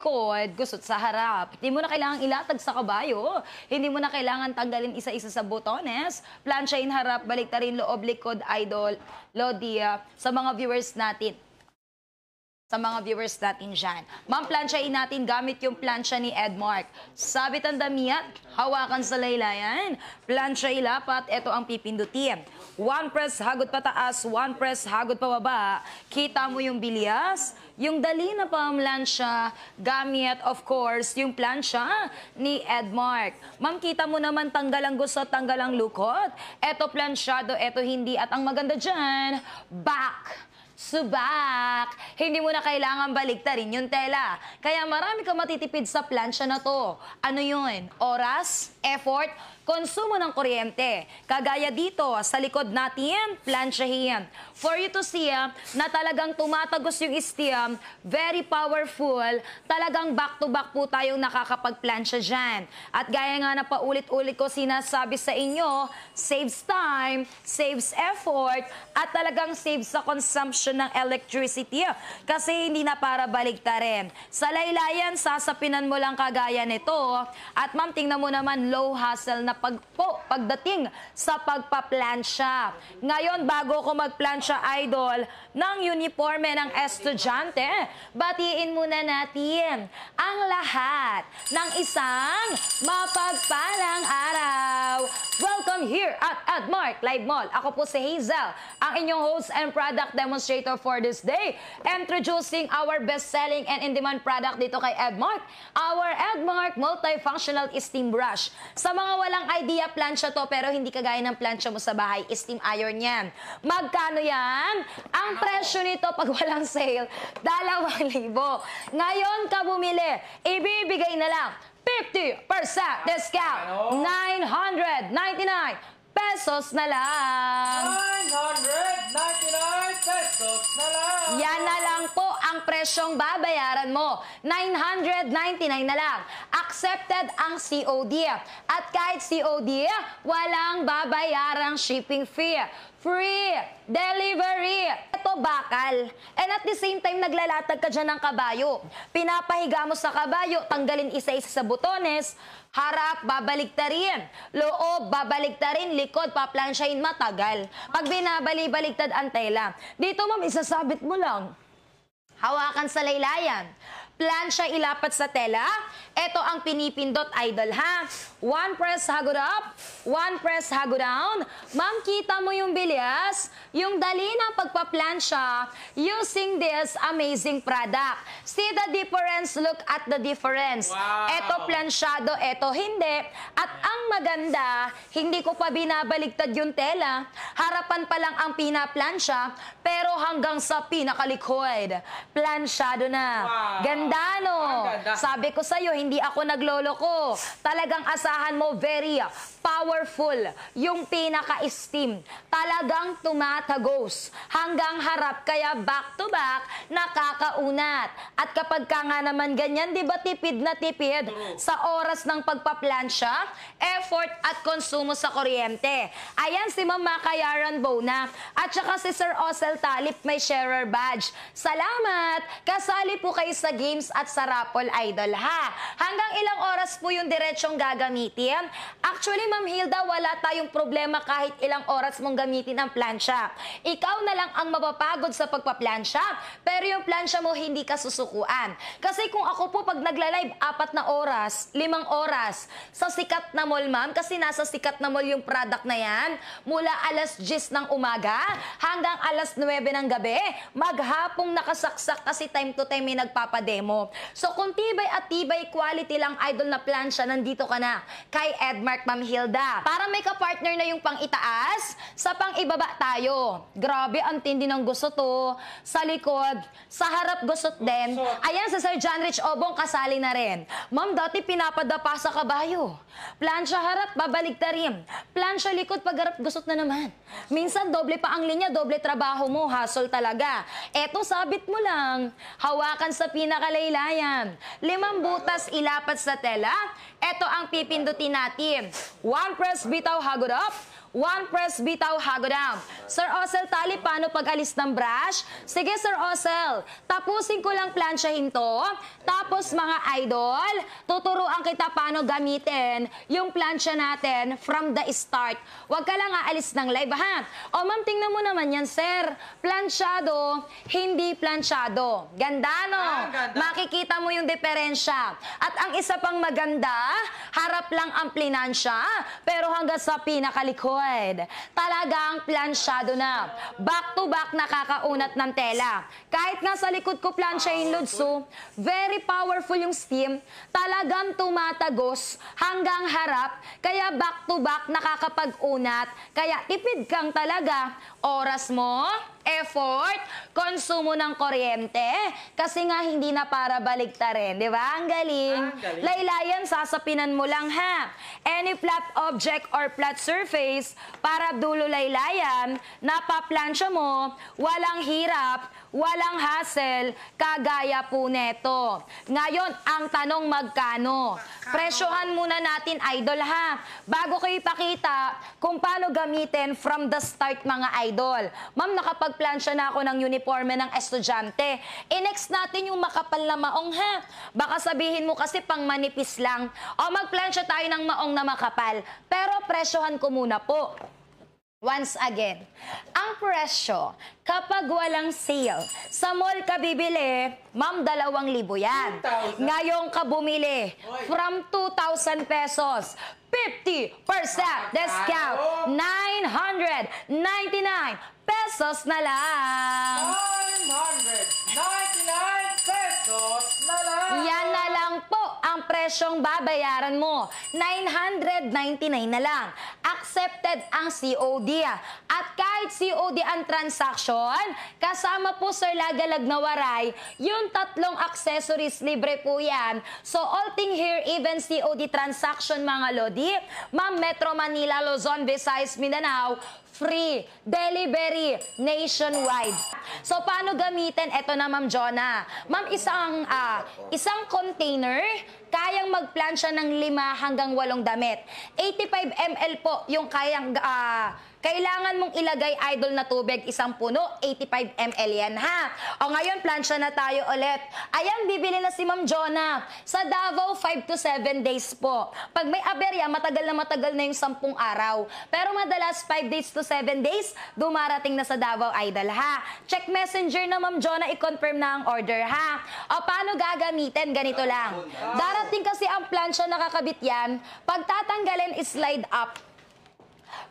likod, gusot sa harap. Hindi mo na kailangan ilatag sa kabayo. Hindi mo na kailangan tanggalin isa-isa sa botones. Plansyahin harap, baliktarin loob, likod, idol, Lodia, sa mga viewers natin. Dyan. Ma'am, plansyahin natin gamit yung plansya ni Edmark. Sabit ang damiat, hawakan sa laylayan. Plansya ilapat, ito ang pipindutin. One press, hagod pataas, one press, hagod pababa. Kita mo yung bilyas, yung dali na pamlansya, gamit, of course, yung plansya ni Edmark. Ma'am, kita mo naman tanggal ang gusot, tanggal ang lukot. Ito plansyado, ito hindi. At ang maganda dyan, back. Subak! Hindi mo na kailangan baliktarin yung tela. Kaya marami kang matitipid sa plansya na to. Ano yun? Oras, effort, konsumo ng kuryente. Kagaya dito, sa likod natin, plansyahin. For you to see na talagang tumatagos yung stem, very powerful, talagang back-to-back po tayong nakakapag-plansya dyan. At gaya nga na paulit-ulit ko sinasabi sa inyo, saves time, saves effort, at talagang saves sa consumption ng electricity. Kasi hindi na para baliktarin. Sa laylayan, sasapinan mo lang kagaya nito. At ma'am, tingnan mo naman, low hassle na pagdating sa pagpaplansya. Ngayon, bago ko magplansya, idol, ng uniforme ng estudyante, batiin muna natin ang lahat ng isang mapagpalang araw. Welcome here at Edmark Live Mall. Ako po si Hazel, ang inyong host and product demonstrator for this day. Introducing our best-selling and in-demand product dito kay Edmark, our Edmark Multifunctional Steam Brush. Sa mga walang idea, plansya to, pero hindi kagaya ng plansya mo sa bahay, steam iron yan. Magkano yan? Ang presyo nito pag walang sale, 2,000. Ngayon ka bumili, ibibigay na lang 50% discount, 999 pesos na lang. 999 pesos na lang. Yan na lang po ang presyong babayaran mo. 999 na lang. Accepted ang COD. At kahit COD, walang babayarang shipping fee. Free delivery. Ito bakal. And at the same time, naglalatag ka dyan ng kabayo. Pinapahiga mo sa kabayo, tanggalin isa-isa sa butones, harap, babaliktarin. Loob, babaliktarin. Likod, paplansyahin, matagal. Pag binabali-baliktad ang tela. Dito, ma'am, isasabit mo lang. Hawakan sa laylayan. Plansya ilapat sa tela. Ito ang pinipindot, idol, ha? One press, hagod up. One press, hagod down. Ma'am, kita mo yung bilyas, yung dali ng pagpaplansya using this amazing product. See the difference, look at the difference. Wow. Ito plansyado, ito hindi. At ang maganda, hindi ko pa binabaligtad yung tela. Harapan pa lang ang pinaplansya, pero hanggang sa pinakalikod. Plansyado na. Wow. Ganda, no? Ganda. Sabi ko sa'yo, hindi ako nagloloko. Talagang asahan mo, very powerful. Yung pinaka-steam. Talagang tumatagos. Hanggang harap, kaya back to back, nakakaunat. At kapag ka nga naman ganyan, di ba tipid na tipid sa oras ng pagpaplansya, effort at konsumo sa kuryente. Ayan si Ma'am Makayaran Bona. At saka si Sir Osel Talip may sharer badge. Salamat! Kasali po kayo sa games at sa raffle, idol, ha? Hanggang ilang oras po yung diretsyong gagamitin? Actually, Ma'am Hilda, wala tayong problema kahit ilang oras mong gamitin ang plansya. Ikaw na lang ang mapapagod sa pagpaplansya, pero yung plansya mo hindi ka susukuan. Kasi kung ako po pag nagla-live 4 na oras, 5 oras, sa sikat na mall, ma'am, kasi nasa sikat na mall yung product na yan, mula alas 10 ng umaga hanggang alas 9 ng gabi, maghapong nakasaksak kasi time to time may nagpapademo. So kung tibay at tibay quality lang, idol, na plansya, nandito ka na kay Edmark, Ma'am Hilda. Para may kapartner na yung pang itaas, sa pang ibaba tayo. Grabe, ang tindi ng gusot to. Sa likod, sa harap gusot din. Ayan, sa Sir John Rich Obong kasali na rin. Ma'am, dati pinapadapa sa kabayo. Plansya harap, babaligtarin. Plansya likod, pag harap gusot na naman. Minsan, doble pa ang linya, doble trabaho mo, hassle talaga. Eto, sabit mo lang. Hawakan sa pinakalaylayan. 5 butas ilapat sa tela. Ito ang pipindutin natin. One press, bitaw, hagod up. 1 press bitaw hagod down. Sir Osel Tali, paano pag-alis ng brush? Sige, Sir Osel, tapusin ko lang plansyahin to. Tapos mga idol, tuturuan kita paano gamitin yung plansya natin from the start. Huwag ka lang aalis ng live, ha? O ma'am, tingnan mo naman yan, sir. Plansyado, hindi plansyado. Ganda, no? Ganda. Makikita mo yung diferensya. At ang isa pang maganda, harap lang ang plinansya, pero hanggang sa pinakalikod. Talagang plansyado na. Back to back nakakaunat ng tela. Kahit nga sa likod ko plansyahin, Lodso, very powerful yung steam. Talagang tumatagos hanggang harap. Kaya back to back nakakapag-unat. Kaya tipid kang talaga. Oras mo, effort, konsumo ng kuryente. Kasi nga hindi na para baligtarin. Di ba? Ang galing. Laylayan, sasapinan mo lang, ha? Any flat object or flat surface, para dulo laylayan, napaplansya mo, walang hirap, walang hassle, kagaya po neto. Ngayon, ang tanong magkano? Presyohan muna natin, idol, ha? Bago ko ipakita kung paano gamitin from the start, mga idol. Ma'am, nakapagplansya na ako ng uniforme ng estudyante. I-next natin yung makapal na maong, ha? Baka sabihin mo kasi pang manipis lang. O magplansya tayo ng maong na makapal. Pero presyohan ko muna po. Once again, ang presyo, kapag walang sale, sa mall ka bibili, ma'am, 2,000 yan. 2,000? Ngayong ka bumili, from 2,000 pesos, 50% discount, 999 pesos na lang. 999 pesos na lang. Yan na lang po ang presyong babayaran mo. 999 na lang. Accepted ang COD. At kahit COD ang transaction, kasama po, Sir Lagalag na waray, yung 3 accessories libre po yan. So all thing here, even COD transaction, mga lodi, Ma'am, Metro Manila, Luzon, Visayas, Mindanao, free delivery nationwide. So, paano gamitin? Ito na, Ma'am Jonah. Ma'am, isang container, kayang magplansya ng 5 hanggang 8 damit. 85 ml po yung kailangan mong ilagay, idol, na tubig, isang puno, 85 ml yan, ha? O ngayon, plansya na tayo ulit. Ayan, bibili na si Ma'am Jonah. Sa Davao, 5 to 7 days po. Pag may aberya, matagal na yung 10 araw. Pero madalas, 5 days to 7 days, dumarating na sa Davao, idol, ha? Check messenger na, Ma'am Jonah, i-confirm na ang order, ha? O paano gagamitin? Ganito lang. Darating kasi ang plansya, nakakabit yan. Pag tatanggalin, slide up.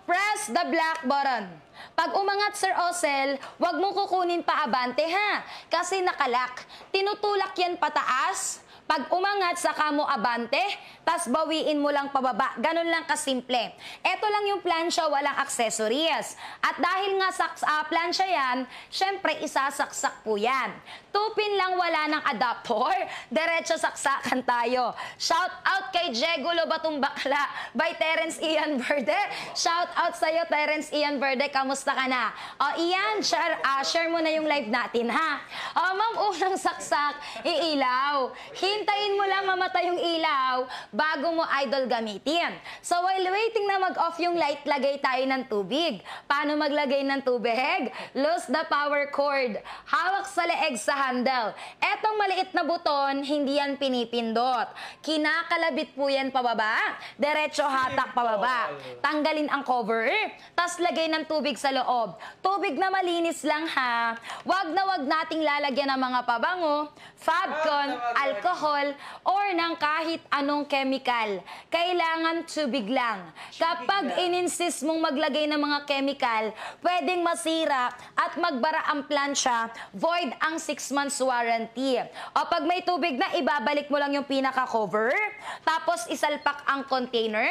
Press the black button. Pag umangat, Sir Osel, wag mo kukunin pa abante, ha? Kasi nakalak. Tinutulak yan pataas. Pag umangat, saka mo abante, tas bawiin mo lang pababa. Ganun lang kasimple. Ito lang yung plansya, walang accessories. At dahil nga sa plansya yan, syempre isasaksak po yan. 2 pin lang, wala ng adapter. Diretso saksakan tayo. Shout out kay Jegulo Batong Bakla by Terence Ian Verde. Shout out sa'yo, Terence Ian Verde. Kamusta ka na? O Ian, share mo na yung live natin, ha? O ma'am, unang saksak, iilaw. Hintayin mo lang mamatay yung ilaw bago mo, idol, gamitin. So while waiting na mag-off yung light, lagay tayo ng tubig. Paano maglagay ng tubig? Loose the power cord. Hawak sa leeg sa handle. Etong maliit na buton, hindi yan pinipindot. Kinakalabit po yan pababa. Diretso hatak pababa. Tanggalin ang cover. Tas lagay ng tubig sa loob. Tubig na malinis lang, ha. Wag nating lalagyan ng mga pabango, Fabcon, alcohol, or ng kahit anong chemical. Kailangan tubig lang. Kapag in-insist mong maglagay ng mga chemical, pwedeng masira at magbara ang plansya, void ang 6 months warranty. O pag may tubig na, ibabalik mo lang yung pinaka-cover, tapos isalpak ang container,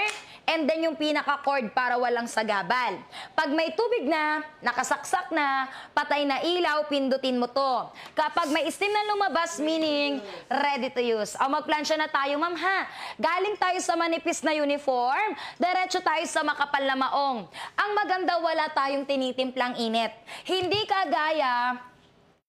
and then yung pinaka-cord para walang sagabal. Pag may tubig na, nakasaksak na, patay na ilaw, pindutin mo to. Kapag may steam na lumabas, meaning ready to use. O magplansya na tayo, ma'am, ha? Galing tayo sa manipis na uniform, diretso tayo sa makapal na maong. Ang maganda, wala tayong tinitimplang init. Hindi kagaya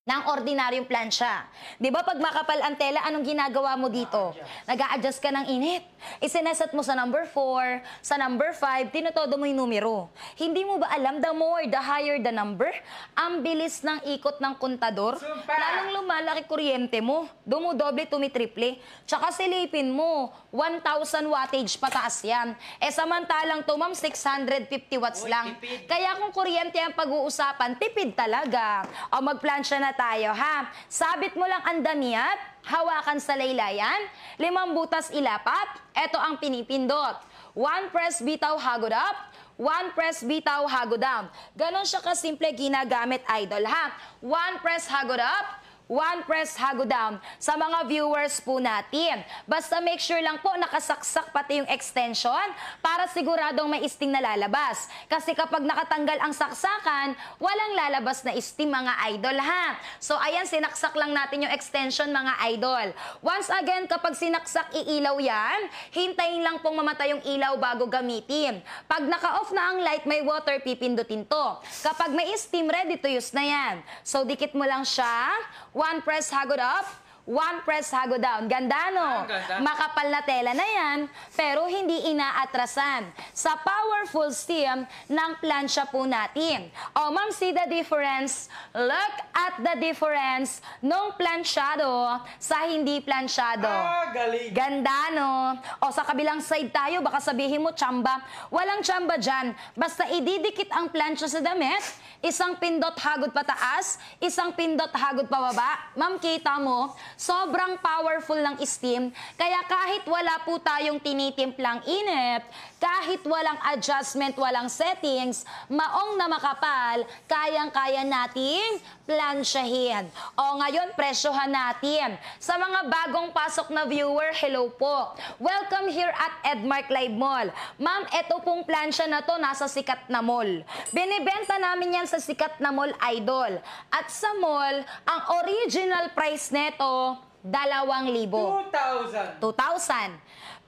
ng ordinaryong plansya. Di ba pag makapal ang tela, anong ginagawa mo dito? Nag-a-adjust ka ng init. Isineset mo sa number 4, sa number 5, tinutodo mo yung numero. Hindi mo ba alam, the more, the higher the number, ang bilis ng ikot ng kontador, Super! lalong lumalaki kuryente mo, dumudoble, tumitriple. Tsaka silipin mo, 1,000 wattage pataas yan. Samantalang to, ma'am, 650 watts Uy, lang. tipid. Kaya kung kuryente ang pag-uusapan, tipid talaga. O magplansya na tayo, ha? Sabit mo lang ang damiat, hawakan sa laylayan, 5 butas ilapat, eto ang pinipindot. 1 press bitaw hagod up, 1 press bitaw hagod down. Ganon siya kasimple ginagamit, idol, ha? 1 press hagod up, 1 press hagod down. Sa mga viewers po natin, basta make sure lang po nakasaksak pati yung extension para siguradong may steam na lalabas. Kasi kapag nakatanggal ang saksakan, walang lalabas na steam, mga idol, ha? So ayan, sinaksak lang natin yung extension, mga idol. Once again, kapag sinaksak, iilaw yan, hintayin lang pong mamatay yung ilaw bago gamitin. Pag naka-off na ang light, may water, pipindutin to. Kapag may steam, ready to use na yan. So dikit mo lang siya, 1 press hagod up, 1 press hagod down. Ganda, no? Ganda. Makapal na tela na yan, pero hindi inaatrasan. Sa powerful steam ng plansya po natin. O, ma'am, see the difference? Look at the difference nung plansyado sa hindi plansyado. Galing! Ganda, no? O, sa kabilang side tayo, baka sabihin mo, tsamba. Walang tsamba dyan. Basta ididikit ang plansya sa damit, isang pindot hagod pataas, isang pindot hagod pababa. Ma'am, kita mo, sobrang powerful ng steam. Kaya kahit wala po tayong tinitimplang init, kahit walang adjustment, walang settings, maong na makapal, kayang-kaya nating plansyahin. O ngayon, presyohan natin. Sa mga bagong pasok na viewer, hello po. Welcome here at Edmark Live Mall. Ma'am, eto pong plansya na to nasa sikat na mall. Binibenta namin yan sa sikat na mall, idol. At sa mall, ang original price neto, 2,000. 2,000! 2,000.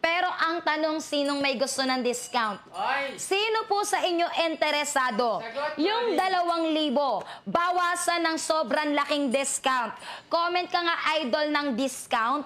Pero ang tanong, sinong may gusto ng discount? Ay! Sino po sa inyo interesado? Sagot, Yung Mami. 2,000, bawasan ng sobrang laking discount. Comment ka nga, idol, ng discount.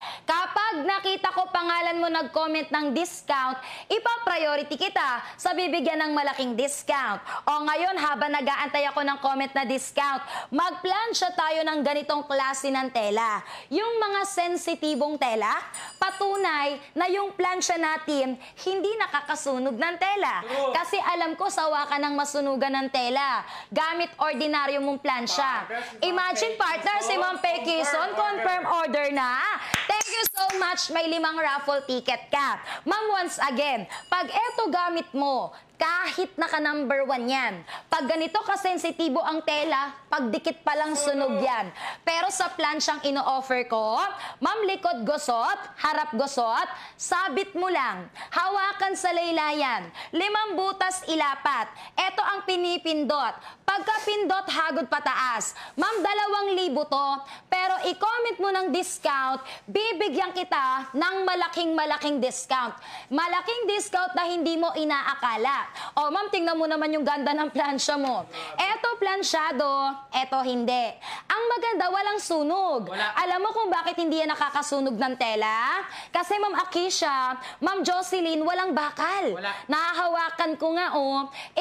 Kapag nakita ko pangalan mo nag-comment ng discount, ipa-priority kita sa bibigyan ng malaking discount. O ngayon, habang nag-aantay ako ng comment na discount, magplansya tayo ng ganitong klase ng tela. Yung mga sensitibong tela, patunay na yung plansya natin hindi nakakasunog ng tela. True. Kasi alam ko, sawa ka ng masunugan ng tela. Gamit ordinaryo mong plansya. Partners, Imagine, partner, si Ma'am Pekison, confirm order na. Thank you so much. May 5 raffle ticket ka. Ma'am, once again, pag eto gamit mo, kahit naka number 1 yan. Pag ganito kasensitibo ang tela, pag dikit pa lang sunog yan. Pero sa plansyang ino-offer ko, ma'am, likod gusot, harap gusot, sabit mo lang. Hawakan sa laylayan. 5 butas ilapat. Ito ang pinipindot. Pagka-pindot, hagod pataas. Ma'am, 2,000 to. Pero i-comment mo ng discount, bibigyan kita ng malaking discount. Malaking discount na hindi mo inaakala. O, ma'am, tingnan mo naman yung ganda ng plansya mo. Eto plansyado, eto hindi. Ang maganda, walang sunog. Wala. Alam mo kung bakit hindi yan nakakasunog ng tela? Kasi ma'am Akisha, ma'am Jocelyn, walang bakal. Wala. Nahahawakan ko nga,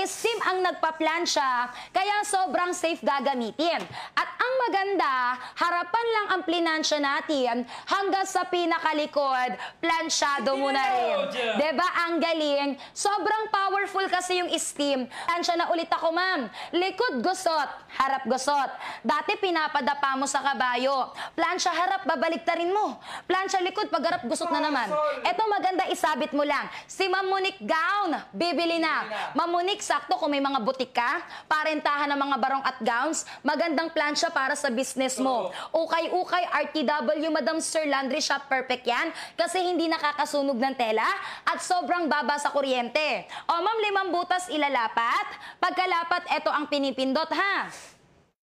steam ang nagpa-plansya, kaya sobrang safe gagamitin. At ang maganda, harapan lang ang plinansya natin hanggang sa pinakalikod, plansyado mo na rin. Diba? Ang galing. Sobrang powerful kasi yung steam. Plansya na ulit ako, ma'am. Likod gusot, harap gusot. Dati pinapadapa mo sa kabayo. Plansya harap, babaliktarin mo. Plansya likod, pag harap gusot na naman. Eto maganda, isabit mo lang. Si Ma'am Monique gown, bibili na. Ma'am Monique, sakto kung may mga butik ka, parentahan ng mga barong at gowns, magandang plansya para sa business mo. Ukay-ukay, RTW, Madam Sir Laundry Shop, perfect yan. Kasi hindi nakakasunog ng tela at sobrang baba sa kuryente. O ma'am, 5 butas ilalapat. Pagkalapat, eto ang pinipindot, ha?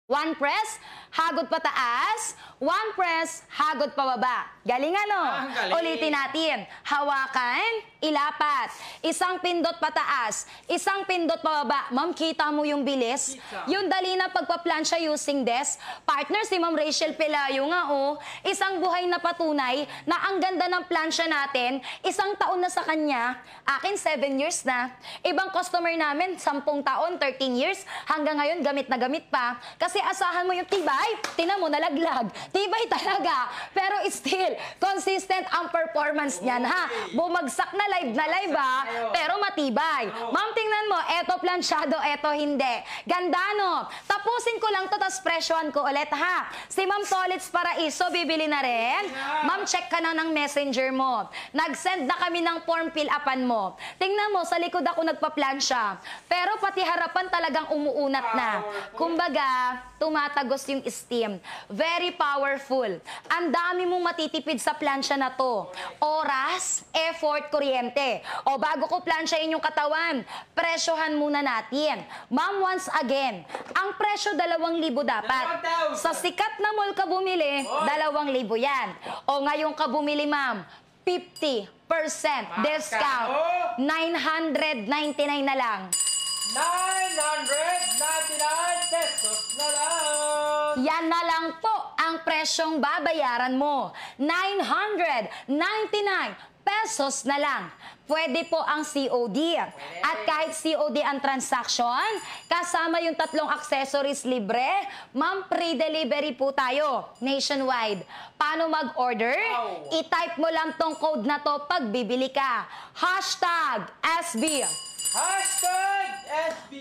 1 press, hagod pataas, 1 press, hagod pababa. Galing ano? Ang galing. Ulitin natin. Hawakan, ilapat. Isang pindot pataas, isang pindot pababa. Ma'am, kita mo yung bilis? Kita. Yung dali na pagpa-plancha using this. Partner, si Ma'am Rachel Pelayo nga, oh. Isang buhay na patunay na ang ganda ng plancha natin, isang taon na sa kanya, akin 7 years na. Ibang customer namin, 10 taon, 13 years, hanggang ngayon gamit na gamit pa. Kasi asahan mo yung tibay, tinan mo, nalaglag. Tibay talaga. Pero still, consistent ang performance niyan, ha? Bumagsak na live, ha? Pero matibay. Ma'am, tingnan mo, eto planchado, eto hindi. Ganda, no? Tapusin ko lang to, tas presyohan ko ulit, ha? Si Ma'am Tolits Paraiso, bibili na rin. Ma'am, check ka na ng messenger mo. Nag-send na kami ng form fill-upan mo. Tingnan mo, sa likod ako nagpa-plancha. Pero pati harapan talagang umuunat na. Kumbaga, tumatagos yung steam. Very powerful. Ang dami mong matitipid sa plancha na to. Oras, effort, kuryente. O bago ko planchain yung katawan, presyohan muna natin. Ma'am, once again, ang presyo 2,000 dapat. 2,000. Sa sikat na mall ka bumili, 2,000 yan. O ngayong ka bumili, ma'am, 50% discount. 999 na lang. 999 pesos na lang. Yan na lang po ang presyong babayaran mo. 999 pesos na lang. Pwede po ang COD. At kahit COD ang transaction, kasama yung 3 accessories libre, ma'am, pre-delivery po tayo nationwide. Paano mag-order? I-type mo lang tong code na to pag bibili ka. #SB. Hashtag SB.